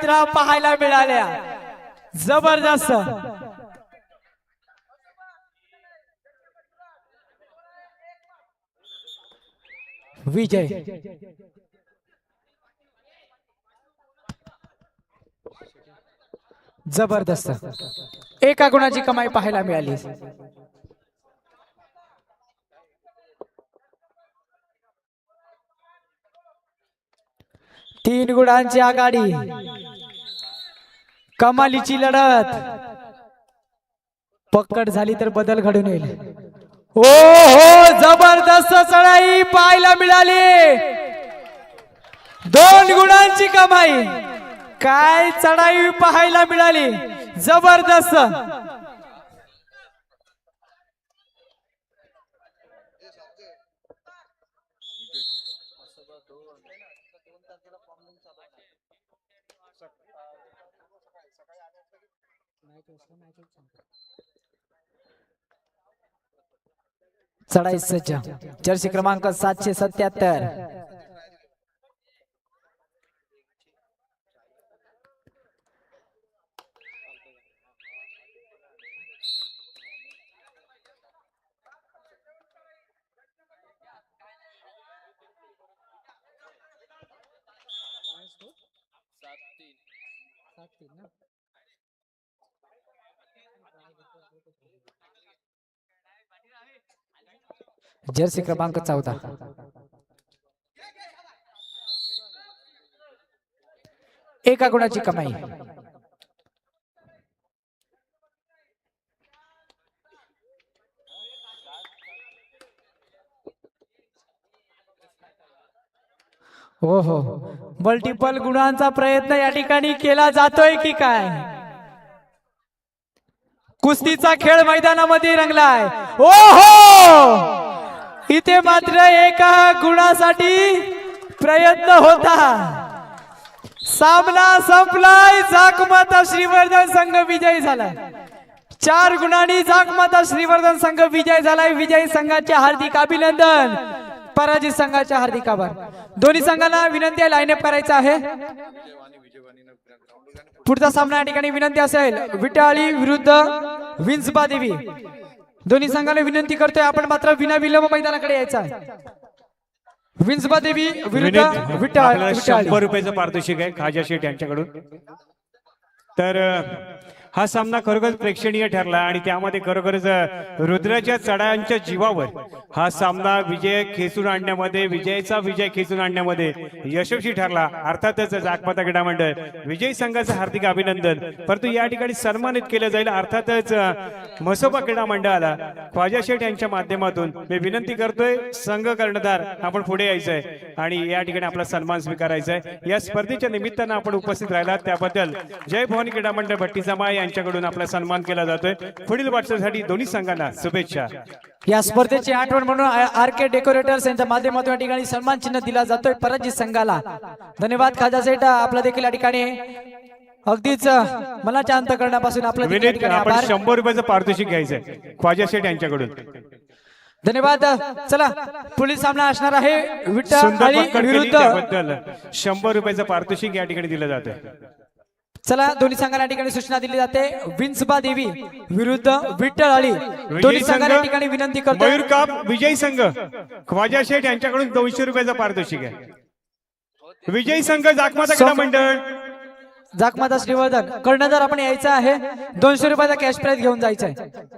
मित्रा पाहायला मिळाल्या जबरदस्त विजय जबरदस्त एका गुणाची कमाई पाहायला मिळाली तीन गुणांची आघाडी कमालीची लढत पकड झाली तर बदल घडून येईल हो हो जबरदस्त चढाई पाहायला मिळाली 2 गुणांची कमाई काय चढाई पाहायला मिळाली जबरदस्त चढाई सज्ज जर्सी क्रमांक 777 जर्सी क्रमांक 14 एका गुणाची कमाई हो हो मल्टिपल गुणांचा प्रयत्न या ठिकाणी केला जातोय की काय कुस्तीचा खेळ मैदानामध्ये रंगलाय ओ हो इथे मात्र एका गुणासाठी प्रयत्न होता सामना संपलाय जाकमाता श्रीवर्धन संघ विजयी झालाय 4 गुणांनी जाकमाता श्रीवर्धन संघ विजय झालाय विजयी संघाचे हार्दिक अभिनंदन पराजित संघाचे हार्दिक आभार दोन्ही संघांना विनंती आहे लाईनअप करायचा आहे पुढचा सामना या ठिकाणी विनंती असेल विटाळी विरुद्ध विंचबा देवी दोन्ही संघांना विनंती करतोय आपण मात्र विनाविलंब मैदानाकडे यायचा आहे विंचबा देवी विरुद्ध विटाळी 100 रुपयाचं पारितोषिक आहे खाजा शेठ यांच्याकडून तर हा सामना खरोखर प्रेक्षणीय ठरला आणि त्यामध्ये खरोखरच रुद्राच्या चढायांच्या जीवावर हा सामना विजय खेचून आणण्यामध्ये विजयाचा विजय खेचून आणण्यामध्ये यशस्वी ठरला अर्थातच जाकमाता क्रीडा मंडळ विजयी संघाचं हार्दिक अभिनंदन परंतु या ठिकाणी सन्मानित केलं जाईल अर्थातच म्हसोबा क्रीडा मंडळाला ख्वाजा शेठ यांच्या माध्यमातून मी विनंती करतोय संघ कर्णधार आपण पुढे यायचंय आणि या ठिकाणी आपला सन्मान स्वीकारायचा आहे या स्पर्धेच्या निमित्तानं आपण उपस्थित राहिला त्याबद्दल जय भवानी क्रीडा मंडळ भट्टीजमा यांच्याकडून आपला सन्मान केला जातोय पुढील वाटचालीसाठी दोन्ही संघांना शुभेच्छा या स्पर्धेची आठवण म्हणून आरके डेकोरेटर्स यांच्या माध्यमातून या ठिकाणी सन्मान चिन्ह दिला जातोय पराजित संघाला धन्यवाद खाजा सेठ आपला देखील या ठिकाणी अगदीच मनाच्या अंतःकरणापासून आपलं 100 रुपयाचं पारितोषिक घ्यायचंय ख्वाजा शेठ यांच्याकडून धन्यवाद चला पुढील सामना असणार आहे विटाळी विरुद्ध 100 रुपयाचं पारितोषिक या ठिकाणी दिलं जातंय चला दोन्ही संघांना ठिकाणी सूचना दिली जाते विंचबा देवी विरुद्ध विटाळी दोन्ही संघांना ठिकाणी विनंती करतो मयूर काप विजयी संघ ख्वाजा शेठ यांच्याकडून 200 रुपयाचं पारितोषिक आहे विजयी संघ जाकमाता क्रीडा मंडळ जाकमाता श्रीवर्धन कर्णधार आपण यायचं आहे 200 रुपयाचा कॅश प्राइज घेऊन जायचं आहे